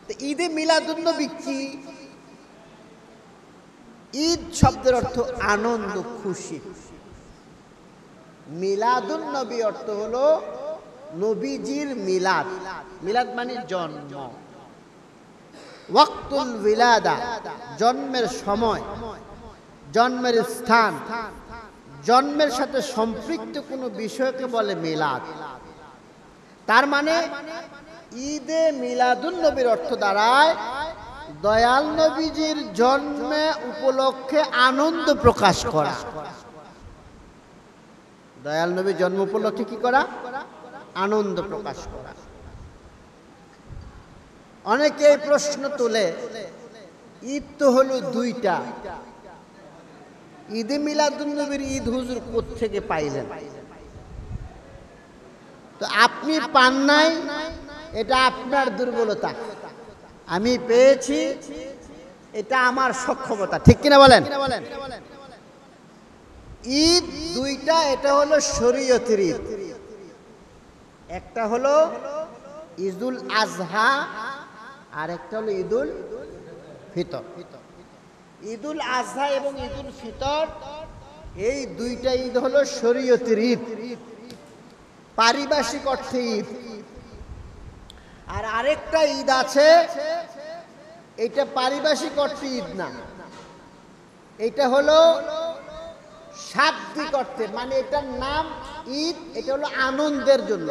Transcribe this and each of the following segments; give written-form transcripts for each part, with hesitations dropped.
তো ঈদে মিলাদুন্নবী কি? ঈদ শব্দের অর্থ আনন্দ, খুশি। মিলাদুন্নবী অর্থ হলো নবীজির মিলাদ। মিলাদ মানে জন্ম। ওয়াক্তুল উলাদা, জন্মের সময়, জন্মের স্থান, জন্মের সাথে সম্পৃক্ত কোনো বিষয়কে বলে মিলাদ। তার মানে ঈদে মিলাদুন্নবীর অর্থ দাঁড়ায় দয়াল নবীজির জন্মে উপলক্ষে আনন্দ প্রকাশ করা। দয়াল নবীর জন্ম উপলক্ষে কি করা? আনন্দ প্রকাশ করা। অনেকে প্রশ্ন তোলে, ঈদ তো হলো দুইটা, ঈদে মিলাদুন্নবীর ঈদ হুজুর কোত্থেকে পাইলেন? তো আপনি পান নাই, এটা আপনার দুর্বলতা। আমি পেয়েছি, এটা আমার সক্ষমতা। ঠিক কিনা বলেন? ঈদ দুইটা, এটা হলো শরীয়তের ঈদ। একটা হলো ঈদুল আজহা আর একটা হলো ঈদুল ফিতর। ঈদুল আজহা এবং ঈদুল ফিতর এই দুইটা ঈদ হলো শরীয়তের ঈদ, পারিভাষিক অর্থে ঈদ। আর আরেকটা ঈদ আছে, এটা পারিভাষিক অর্থে ঈদ না, এটা হলো শাব্দিক অর্থে, মানে এটার নাম ঈদ, এটা হলো আনন্দের জন্য।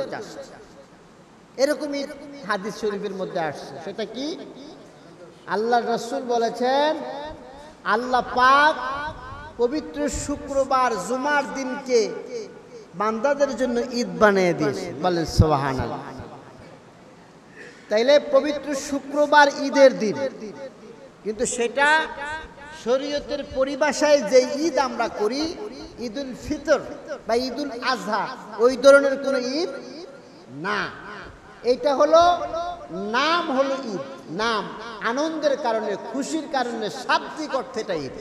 এরকম ঈদ হাদিস শরীফের মধ্যে আসছে। সেটা কি? আল্লাহ রাসূল বলেছেন, আল্লাহ পাক পবিত্র শুক্রবার জুমার দিনকে বান্দাদের জন্য ঈদ বানিয়ে দিয়েছে। বলেন সুবহানাল্লাহ। তাইলে পবিত্র শুক্রবার ঈদের দিন, কিন্তু সেটা শরীয়তের পরিভাষায় যে ঈদ আমরা করি, ঈদুল ফিতর বা ঈদুল আজহা, ওই ধরনের কোনো ঈদ না। এটা হলো নাম, হলো ঈদ, নাম, আনন্দের কারণে, খুশির কারণে, শাব্দিক অর্থে এটা ঈদ।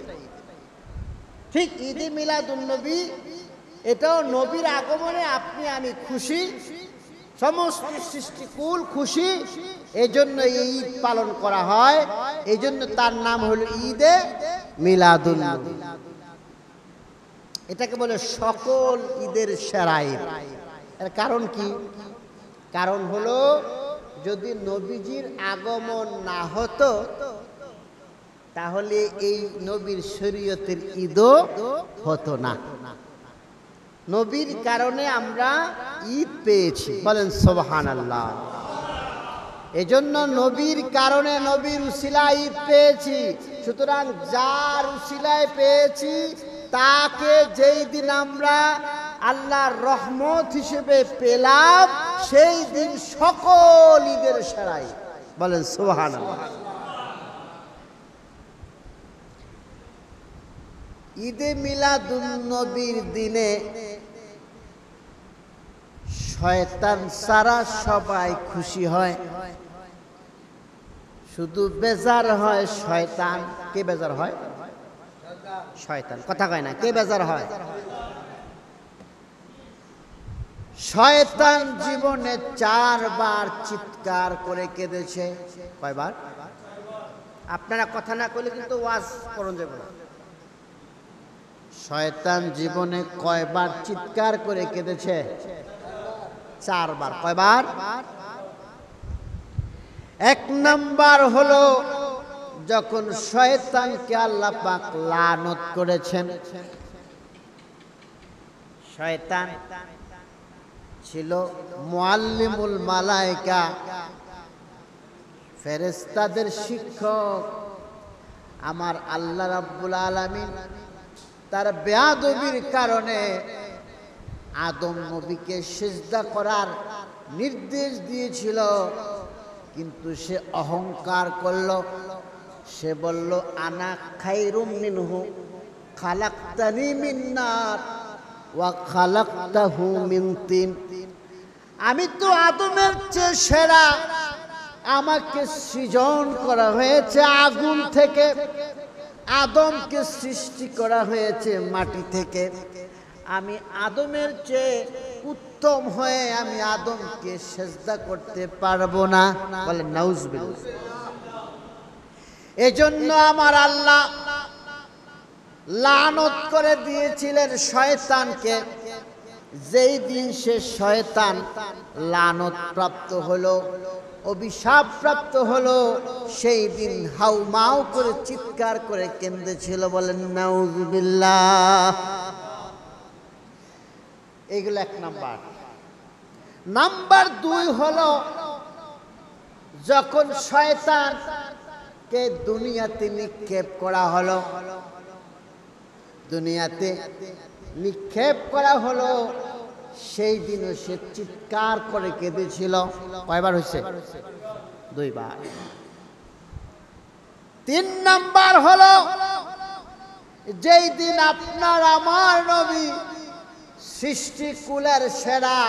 ঠিক ঈদে মিলাদুন্নবী, এটাও নবীর আগমনে আপনি আমি খুশি, সমস্ত সৃষ্টিকুল খুশি, এজন্য এই ঈদ পালন করা হয়। এই জন্য তার নাম হলো ঈদে মিলাদুন্নবী। এটাকে বলে সকল ঈদের সেরা ঈদ। এর কারণ কি? কারণ হলো, যদি নবীজির আগমন না হতো তাহলে এই নবীর শরীয়তের ঈদও হতো না। নবীর কারণে আমরা ঈদ পেয়েছি। বলেন সুবহানাল্লাহ। এজন্য নবীর কারণে, নবীর উসিলায় ঈদ পেয়েছি। সুতরাং যার উসিলায় পেয়েছি, তাকে যেই দিন আমরা আল্লাহর রহমত হিসেবে পেলাম, সেই দিন সকল ঈদের সেরা ঈদ। বলেন সুবহানাল্লাহ। ঈদে মিলাদুন্নবীর দিনে শয়তান সারা সবাই খুশি হয়, শুধু বেজার হয় শয়তান। কে বেজার হয়? শয়তান। কথা কয় না, কে বেজার হয়? শয়তান জীবনে 4 বার চিৎকার করে কেঁদেছে। কয়বার? আপনারা কথা না কইলে কিন্তু ওয়াজ করুন যাবে না। শয়তান জীবনে কয়বার চিৎকার করে কেঁদেছে? 4 বার। কয়বার? 1 নাম্বার হলো যখন শয়তানকে আল্লাহ পাক লানত করেছেন। শয়তান ছিল মুআল্লিমুল মালায়েকা, ফেরেশতাদের শিক্ষক। আমার আল্লাহ রাব্বুল আলামিন তার বেয়াদবির কারণে আদম নবীকে সিজদা করার নির্দেশ দিয়েছিল, কিন্তু সে অহংকার করল। সে বলল, আনা খায়রুম মিনহু খালাকতানি মিন নার ওয়া খালাকতাহু মিন তিন। আমি তো আদমের চেয়ে সেরা, আমাকে সৃজন করা হয়েছে আগুন থেকে, আদমকে সৃষ্টি করা হয়েছে মাটি থেকে। আমি আদমের চেয়ে উত্তম হয়ে আমি আদমকে সিজদা করতে পারবো না। বলে নাউজুবিল্লাহ। এজন্য আমার আল্লাহ লানত করে দিয়েছিলেন শয়তানকে। যেই দিন সে শয়তান লানত প্রাপ্ত হলো, অভিশাপ প্রাপ্ত হলো, সেই দিন হাউমাউ করে চিৎকার করে কেঁদেছিল। বলেন নাউযুবিল্লাহ। এগুলো এক নাম্বার। নাম্বার 2 হলো যখন শয়তানকে দুনিয়াতে নিক্ষেপ করা হলো, দুনিয়াতে নিক্ষেপ করা হলো, সেই দিনও সে চিৎকার করে কেঁদেছিল। কয়বার হয়েছে? 2 বার। 3 নাম্বার হলো যেই দিন আপনার আমার নবী সৃষ্টিকুলের সেরা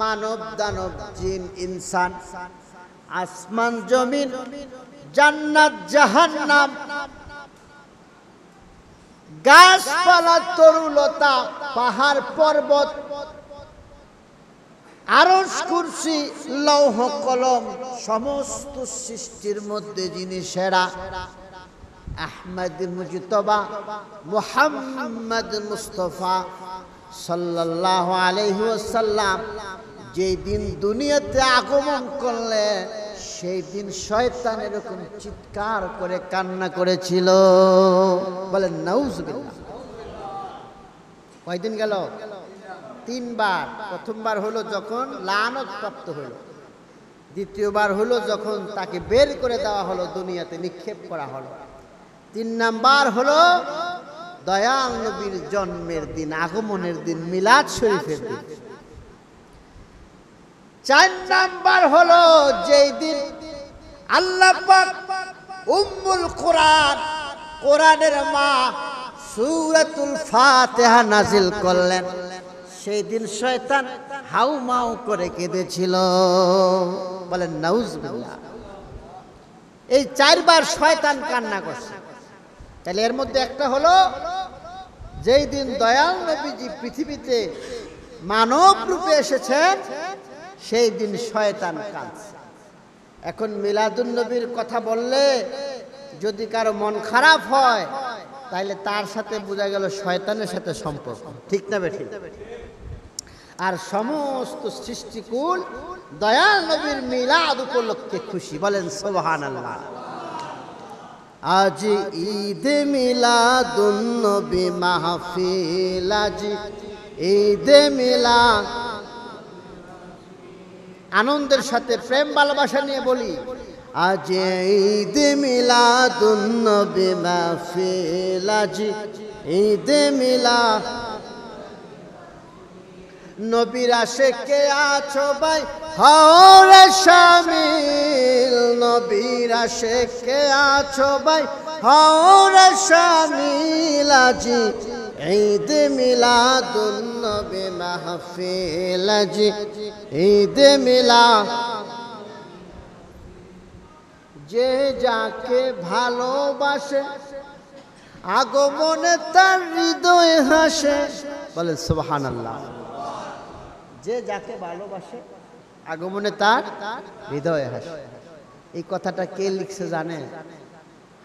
মানব দানব জিন ইনসান, আসমান জমিন, জান্নাত জাহান্নাম, গাছপালা তরুলতা, পাহাড় পর্বত, আরশ কুরসি, লৌহ কলম, সমস্ত সৃষ্টির মধ্যে যিনি সেরা, আহমদ মুজতবা মুহাম্মদ মুস্তাফা সাল্লাল্লাহু আলাইহি ওয়াসাল্লাম যেই দিন দুনিয়াতে আগমন করলে, সেই দিন শয়তান এরকম চিৎকার করে কান্না করেছিল। বলেন নাউযুবিল্লাহ। কয়দিন গেল? 3 বার। প্রথমবার হলো যখন লানত প্রাপ্ত হলো, দ্বিতীয়বার হলো যখন তাকে বের করে দেওয়া হলো, দুনিয়াতে নিক্ষেপ করা হলো, 3 নাম্বার হলো দয়াল নবীর জন্মের দিন, আগমনের দিন, মিলাদ শরীফের দিন। 4 নাম্বার হলো যেই দিন আল্লাহ পাক উম্মুল কোরআন, কোরআনের মা সূরাতুল ফাতিহা নাজিল করলেন, সেই দিন শয়তান হাউমাউ করে কেঁদেছিল। বলেন নাউযুবিল্লাহ। এই 4 বার শয়তান কান্না করছে। তাহলে এর মধ্যে একটা হলো যেই দিন দয়াল নবীজি পৃথিবীতে মানব রূপে এসেছেন, সেই দিন শয়তান কাঁদছে। এখন মিলাদুন নবীর কথা বললে যদি কারো মন খারাপ হয়, তাহলে তার সাথে বোঝা গেল শয়তানের সাথে সম্পর্ক। ঠিক না বেঠিক? আর সমস্ত সৃষ্টিকুল দয়াল নবীর মিলাদ উপলক্ষে খুশি। বলেন সুবহানাল্লাহ। আজ ঈদ মিলাদুন নবী মাহফিল, আজ ঈদ মিলাদ। আনন্দের সাথে প্রেম ভালোবাসা নিয়ে বলি, আজ ঈদ মিলাদুন নবী মাহফিল, আজ ঈদ মিলাদ। নবীর আশিকে আছো ভাই হও রে শামিল, নবীর আশিকে আছো ভাই হও রে শামিল, আজ ঈদ মিলাদুন নবী মাহফিল, আজ ঈদ মিলাদ। যে যাকে ভালোবাসে আগমনে তার হৃদয় হাসে। বলেন সুবহানাল্লাহ। যে যাকে ভালোবাসে আগমনে তার হৃদয় হাসে। এই কথাটা কে লিখছে জানে?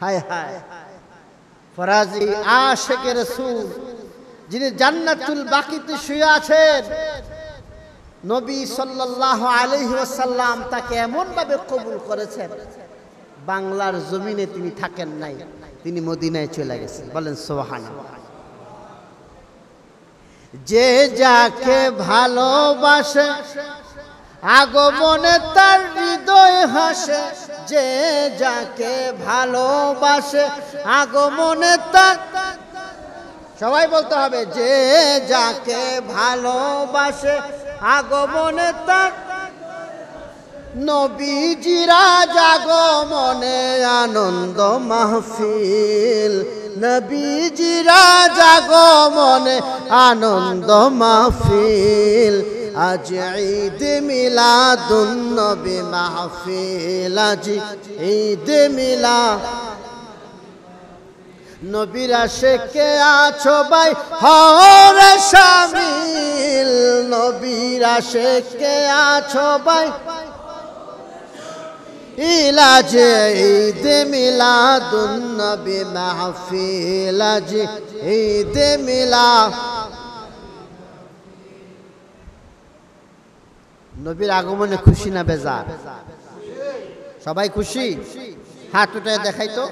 হায় হায়, ফরাজি আশিকে রাসূল, যিনি জান্নাতুল বাকিতে শুয়ে আছেন, নবী সাল্লাল্লাহু আলাইহি ওয়াসাল্লাম তাকে এমন ভাবে কবুল করেছেন, বাংলার জমিনে তিনি থাকেন নাই, তিনি মদিনায় চলে গেছেন। বলেন সুবহানাল্লাহ। যে যাকে ভালোবাসে আগমনে তার হৃদয় হাসে, যে যাকে ভালোবাসে আগমনে তার, সবাই বলতে হবে, যে যাকে ভালোবাসে আগমনে তার। নবীজিরা আগমনে আনন্দ মাহফিল, নবীজিরা আগমনে আনন্দ মাহফিল, আজ ঈদ মিলাদুন নবী মাহফিল, আজ ঈদ মিলাদ। নবীর আশিকে আছো ভাই হও রে শামিল, নবীর আশিকে আছো ভাই ইলাজ ঈদ মিলাদুন নবী মাহফিল আজ ঈদ মিলাদ। নবীর আগমনে খুশি না বেজার? সবাই খুশি? হাত উঠে দেখাই তো।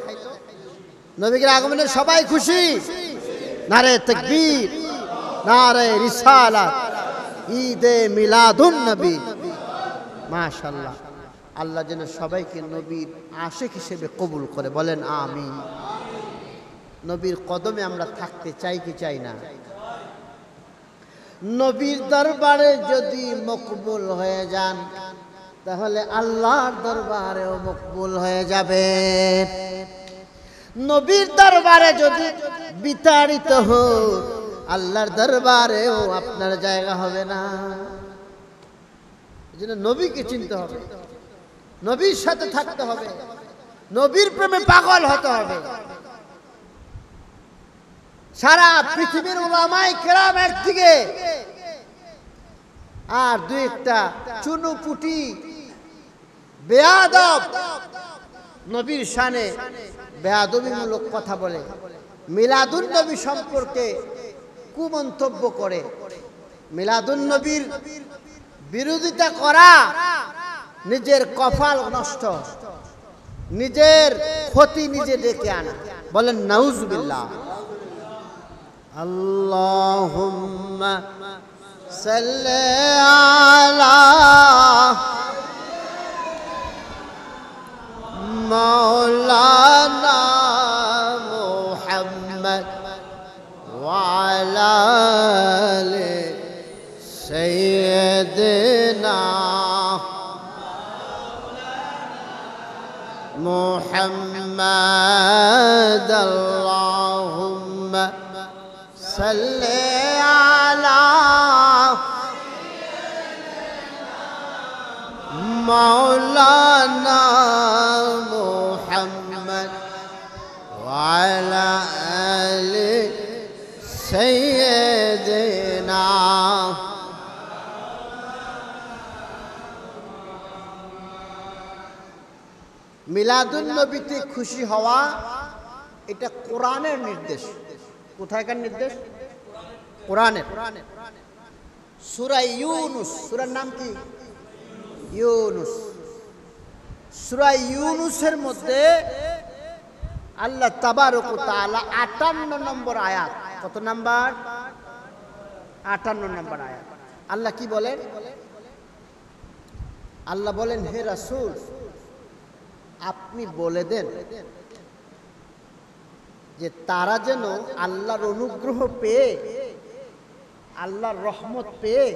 নবীর আগমনে সবাই খুশি? নারে তাকবীর, নারে রিসালাত, ঈদে মিলাদুন নবী। মাশাআল্লাহ। আল্লাহ যেন সবাইকে নবীর আশিক হিসেবে কবুল করে, বলেন আমিন। নবীর কদমে আমরা থাকতে চাই কি চাই না? নবীর দরবারে যদি মকবুল হয়ে যান তাহলে আল্লাহর দরবারেও মকবুল হয়ে যাবে। নবীর দরবারে যদি বিতাড়িত হন আল্লাহর দরবারেও আপনার জায়গা হবে না। এজন্য নবীকে চিনতে হবে, নবীর সাথে থাকতে হবে, নবীর প্রেমে পাগল হতে হবে। সারা পৃথিবীর উলামায়ে কেরাম একদিকে, আর দুই একটা চুনুপুটি বেয়াদব নবীর শানে বেয়াদবিমূলক কথা বলে, মিলাদুন নবী সম্পর্কে কুমন্তব্য করে। মিলাদুন নবীর বিরোধিতা করা নিজের কপাল নষ্ট, নিজের ক্ষতি নিজে ডেকে আনা। বলেন নাউজুবিল্লাহ। আল্লাহুম্মা সাল্লি আলা মাওলানা মুহাম্মদ ওয়া আলা আলি সাইয়্যিদিনা মুহাম্মদ। আল্লাহুম্মা সাল্লি আলা মাওলানা মুহাম্মদ ওয়া আলা আলি সাইয়্যিদিনা। মিলাদুন নবীতে খুশি হওয়া এটা কোরআনের নির্দেশ। কোথায়কার নির্দেশ? কোরআনের। সূরা ইউনুস, সূরার নাম কি? ইউনুস। সূরা ইউনুসের মধ্যে আল্লাহ তাবারক ওয়া তাআলা 58 নম্বর আয়াত। কত নাম্বার? 58 নম্বর আয়াত। আল্লাহ কি বলেন? আল্লাহ বলেন, হে রাসূল আপনি বলে দেন যে তারা যেন আল্লাহর অনুগ্রহ পেয়ে, আল্লাহর রহমত পেয়ে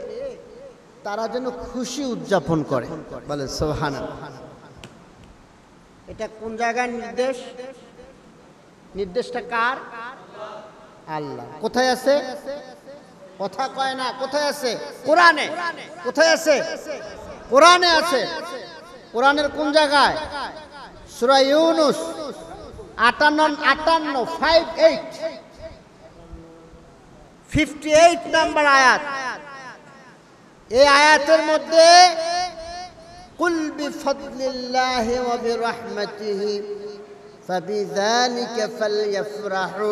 তারা যেন খুশি উদযাপন করে। বলে সুবহানাল্লাহ। এটা কোন জায়গার নির্দেশ? নির্দেশটা কার? আল্লাহ। কোথায় আছে? কথা কয় না। কোথায় আছে? কোরআনে। কোথায় আছে? কোরআনে আছে। কোরআনের কোন জায়গায়? সূরা ইউনুস 58 নাম্বার আয়াত। এই আয়াতের মধ্যে কুল বিফাদলিল্লাহি ওয়া বিরহমাতিহি ফাবিযালিকা ফালইফরাহু।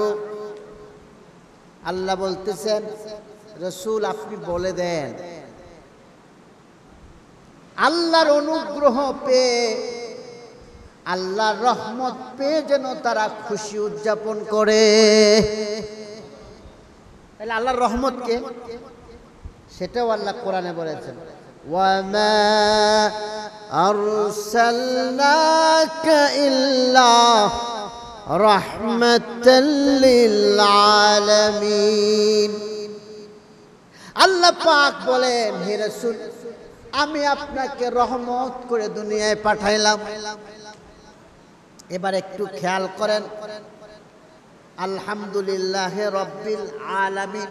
আল্লাহ বলতেছেন রাসূল আপনি বলে দেন আল্লাহর অনুগ্রহ পেয়ে, আল্লাহর রহমত পেয়ে যেন তারা খুশি উদযাপন করে। তাহলে আল্লাহর রহমত কে? সেটাও আল্লাহ কোরআনে বলেছেন, ওয়ামা আরসালনাকা ইল্লা রাহমাতাল লিল আলামিন। আল্লাহ পাক বলেন, হে রাসূল আমি আপনাকে রহমত করে দুনিয়ায় পাঠাইলাম। এবার একটু খেয়াল করেন, আলহামদুলিল্লাহ রব্বিল আলামিন,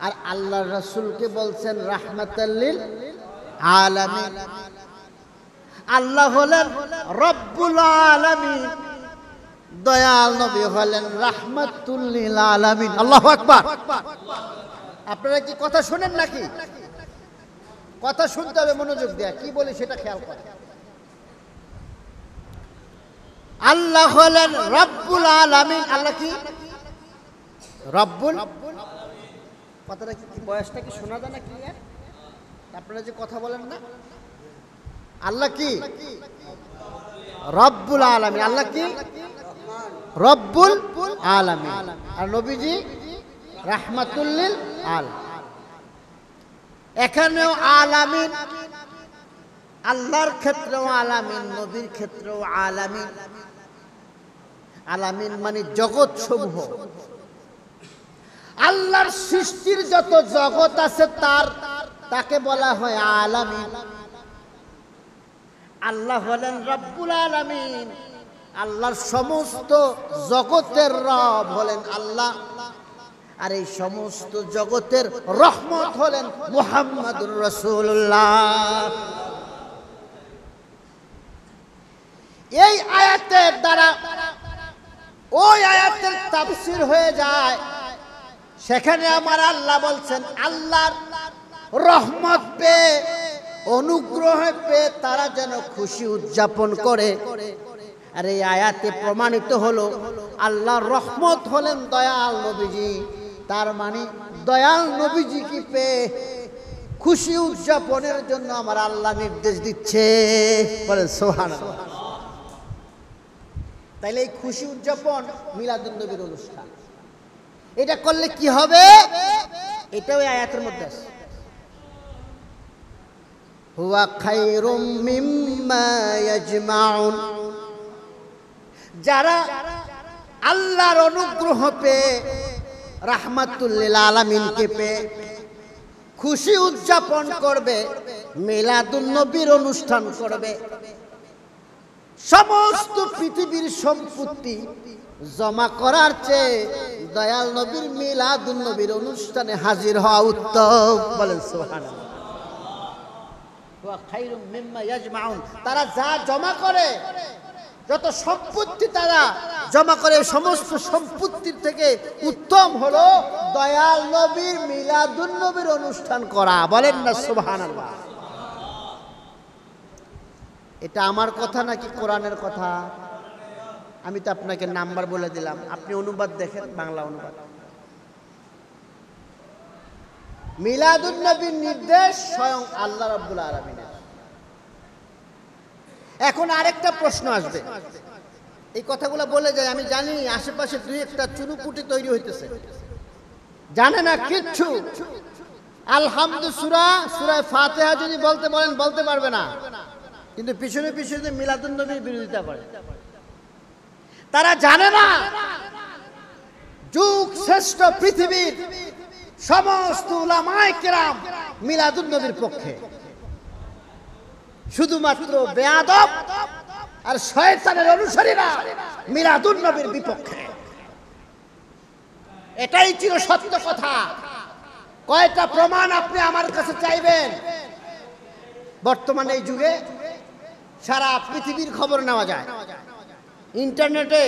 আর আল্লাহ রাসূলকে বলছেন রাহমাতাল লিল আলামিন। আল্লাহ হলেন রব্বুল আলামিন, দয়াল নবী হলেন রাহমাতুল লিল আলামিন। আল্লাহু আকবার। আপনারা কি কথা শুনেন নাকি? কথা শুনতে হবে মনোযোগ দেয়া, কি বলি সেটা খেয়াল করেন। আল্লাহ হলেন রব্বুল আলামিন। আল্লাহ কি রব্বুল, কথাটা কি বয়সটা কি শোনা যায় না ক্লিয়ার? আপনারা যে কথা বলেন না, আল্লাহ কি রব্বুল আলামিন। আল্লাহ কি রব্বুল আলামিন, আর নবীজি রাহমাতুল লিল আলামিন। এখানেও আলামিন, আল্লাহর ক্ষেত্রেও আলামিন, নবীর ক্ষেত্রেও আলামিন। আলামিন মানে জগৎ সমূহ, আল্লাহর সৃষ্টির যত জগৎ আছে তাকে বলা হয় আলামিন। আল্লাহ হলেন রব্বুল আলামিন, আল্লাহর সমস্ত জগতের রব হলেন আল্লাহ, আর এই সমস্ত জগতের রহমত হলেন মুহাম্মাদুর রাসূলুল্লাহ। এই আয়াতের দ্বারা ওই আয়াতের তাফসীর হয়ে যায়। সেখানে আমার আল্লাহ বলছেন আল্লাহর রহমত পেয়ে, অনুগ্রহ পেয়ে তারা যেন খুশি উদযাপন করে। আর এই আয়াতে প্রমাণিত হলো আল্লাহর রহমত হলেন দয়াল নবীজি। তার মানে দয়াল নবীজি কি পেয়ে খুশি উদযাপনের জন্য আমার আল্লাহ নির্দেশ দিচ্ছে, বলেন সুবহানাল্লাহ। তাইলে এই খুশি উদযাপন মিলাদুন নবীর অনুষ্ঠান, এটা করলে কি হবে? এটাও এই আয়াতের মধ্যে আছে, হুয়া খায়রুম মিম্মা ইয়াজমাউন। যারা আল্লাহর অনুগ্রহ পেয়ে, রাহমাতুল লিল আলামিনকে পেয়ে খুশি উদযাপন করবে, মিলাদুন নবীর অনুষ্ঠান করবে, সমস্ত পৃথিবীর সম্পত্তি জমা করার চেয়ে দয়াল নবীর মিলাদুন নবীর অনুষ্ঠানে হাজির হওয়া উত্তম, বলেন সুবহানাল্লাহ। ওয়া খায়রুম মিম্মা ইয়াজমাউন, তারা যা জমা করে, যত সম্পত্তি তারা জমা করে, সমস্ত সম্পত্তির থেকে উত্তম হলো দয়াল নবীর মিলাদুন নবীর অনুষ্ঠান করা, বলেন না সুবহানাল্লাহ। এটা আমার কথা নাকি কোরআনের কথা? আমি তো আপনাকে নাম্বার বলে দিলাম, আপনি অনুবাদ দেখেন, বাংলা অনুবাদ। মিলাদুন নবীর নির্দেশ স্বয়ং আল্লাহ রাব্বুল আলামিনের। এখন আরেকটা প্রশ্ন আসবে, এই কথাগুলো বলে যায়, আমি জানি আশেপাশে দুই একটা চুনুপুটি তৈরি হইতেছে, জানে না কিচ্ছু। আলহামদুলিল্লাহ সূরা ফাতিহা যদি বলতে বলেন বলতে পারবে না, কিন্তু পিছনে পিছনে মিলাদুন নবীর বিরোধিতা করে। তারা জানে না যুগ শ্রেষ্ঠ পৃথিবীর সমস্ত উলামায়ে কেরাম মিলাদুন নবীর পক্ষে, শুধুমাত্র বেয়াদব আর শয়তানের অনুসারীরা মিলাদুন নবীর বিপক্ষে। এটাই চির সত্য কথা। কয়টা প্রমাণ আপনি আমার কাছে চাইবেন? বর্তমানে এই যুগে সারা পৃথিবীর খবর নেওয়া যায়, ইন্টারনেটে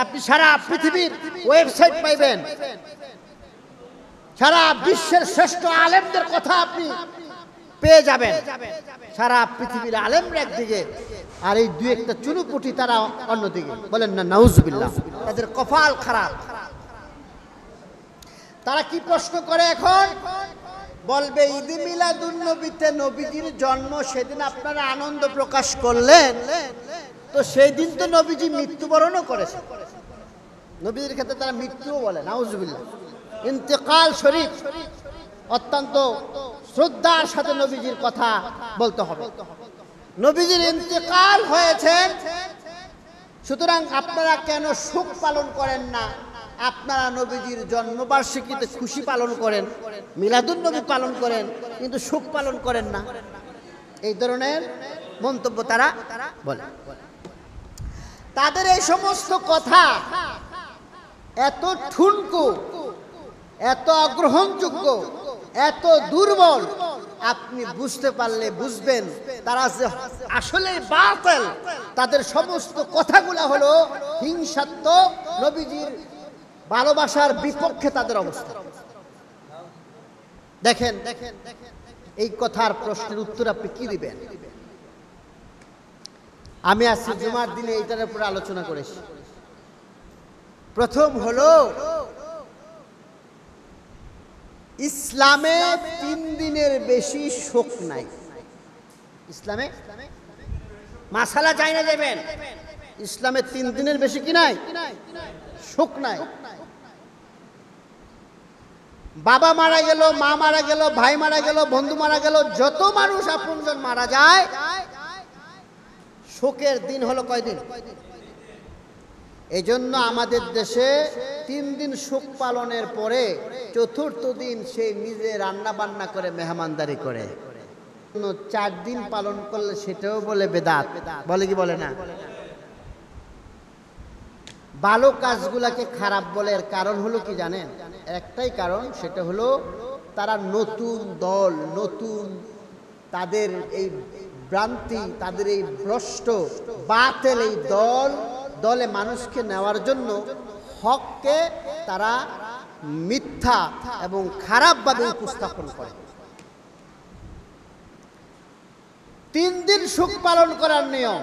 আপনি সারা পৃথিবীর ওয়েবসাইট পাইবেন, সারা বিশ্বের শ্রেষ্ঠ আলেমদের কথা আপনি পেয়ে যাবেন। সারা পৃথিবীর আলেমরা একদিকে, আর এই দুই একটা চুনুপুটি তারা অন্যদিকে, বলেন না নাউজুবিল্লাহ। তাদের কপাল খারাপ। তারা কি প্রশ্ন করে এখন? বলবে ঈদ মিলাদুন নবীতে নবীজির জন্ম, সেদিন আপনারা আনন্দ প্রকাশ করলেন, তো সেই দিন তো নবীজি মৃত্যুবরণও করেছে। নবীজির ক্ষেত্রে তারা মৃত্যুও বলে, নাউজুবিল্লাহ। ইন্তেকাল শরীফ, অত্যন্ত শ্রদ্ধার সাথে নবীজির কথা বলতে হবে। নবীজির ইন্তেকাল হয়েছে, সুতরাং আপনারা কেন শোক পালন করেন না? আপনারা নবীজির জন্মবার্ষিকীতে খুশি পালন করেন, মিলাদুন নবী পালন করেন, কিন্তু শোক পালন করেন না। এই ধরনের মন্তব্য তারা বলে। তাদের এই সমস্ত কথা এত ঠুনকো, এত অগ্রহণযোগ্য, এত দুর্বল, আপনি বুঝতে পারলে বুঝবেন তারা যে আসলে বাতিল। তাদের সমস্ত কথাগুলো হলো হিংসাত্মক, নবীজির ভালোবাসার বিপক্ষে তাদের অবস্থা। দেখেন এই কথার প্রশ্নের উত্তর আপনি কি দিবেন? আমি আজকে জুমার দিনে এইটার উপরে আলোচনা করেছি। প্রথম হলো ইসলামে 3 দিনের বেশি শোক নাই। ইসলামে মাসালা চাই না যাবেন, ইসলামে 3 দিনের বেশি কি নাই, শোক নাই। বাবা মারা গেল, মা মারা গেল, ভাই মারা গেল, বন্ধু মারা গেল, যত মানুষ আপনজন মারা যায়, শোকের দিন হলো কয়দিন? এই জন্য আমাদের দেশে 3 দিন শোক পালনের পরে 4র্থ দিন সে নিজে রান্না বান্না করে মেহমানদারি করে। 4 দিন পালন করলে সেটাও বলে বেদাত, বলে কি বলে না? ভালো কাজগুলাকে খারাপ বলে। এর কারণ হলো কি জানেন? একটাই কারণ, সেটা হলো তারা নতুন দল, নতুন তাদের এই ভ্রান্তি, তাদের এই ভ্রষ্ট বাতিল এই দলে মানুষকে নেওয়ার জন্য হককে তারা মিথ্যা এবং খারাপভাবে উপস্থাপন করে। 3 দিন শোক পালন করার নিয়ম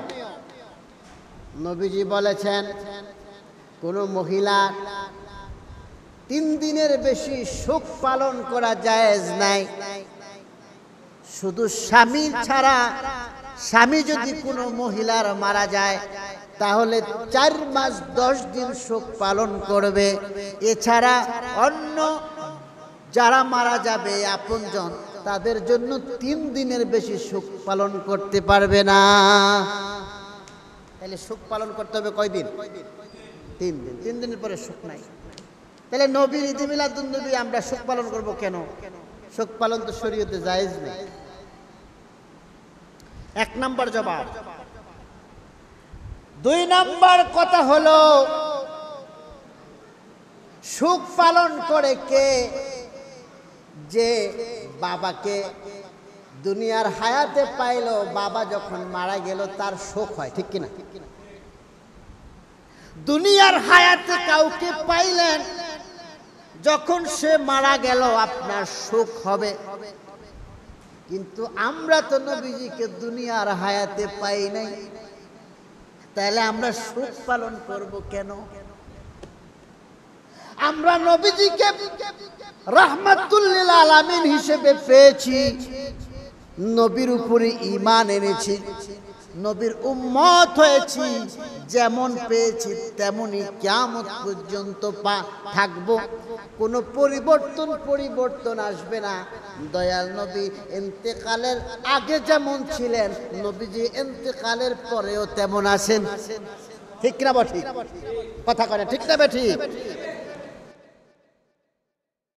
নবীজি বলেছেন, কোন মহিলা 3 দিনের বেশি শোক পালন করা জায়েজ নাই। শুধু স্বামী ছাড়া, স্বামী যদি কোনো মহিলার মারা যায় তাহলে 4 মাস 10 দিন শোক পালন করবে। এছাড়া অন্য যারা মারা যাবে আপনজন, তাদের জন্য 3 দিনের বেশি শোক পালন করতে পারবে না। তাহলে শোক পালন করতে হবে কয়দিন? 3 দিন। 3 দিনের পরে শোক নাই। তাহলে নবীর ঈদে মিলাদুন নবী আমরা শোক পালন করব কেন? শোক পালন তো শরীয়তে জায়েজ নেই। 1 নম্বর জবাব। 2 নম্বর কথা হলো, শোক পালন করে কে? যে বাবাকে দুনিয়ার হায়াতে পাইলো, বাবা যখন মারা গেল তার শোক হয়, ঠিক কিনা? দুনিয়ার হায়াতে কাউকে পাইলেন, যখন সে মারা গেল আপনার শোক হবে। কিন্তু আমরা তো নবীজিকে দুনিয়ার হায়াতে পাই নাই, তাহলে আমরা শোক পালন করব কেন? আমরা নবীজিকে রাহমাতুল লিল আলামিন হিসেবে পেয়েছি, নবীর উপরে ঈমান এনেছি, নবীর উম্মত হয়েছি, যেমন পেয়েছি তেমনই কিয়ামত পর্যন্ত থাকবো। কোনো পরিবর্তন আসবে না। দয়াল নবী ইন্তেকালের আগে যেমন ছিলেন, নবীজি ইন্তেকালের পরেও তেমন আছেন, ঠিক না? ঠিক কথা করে, ঠিক না? ঠিক।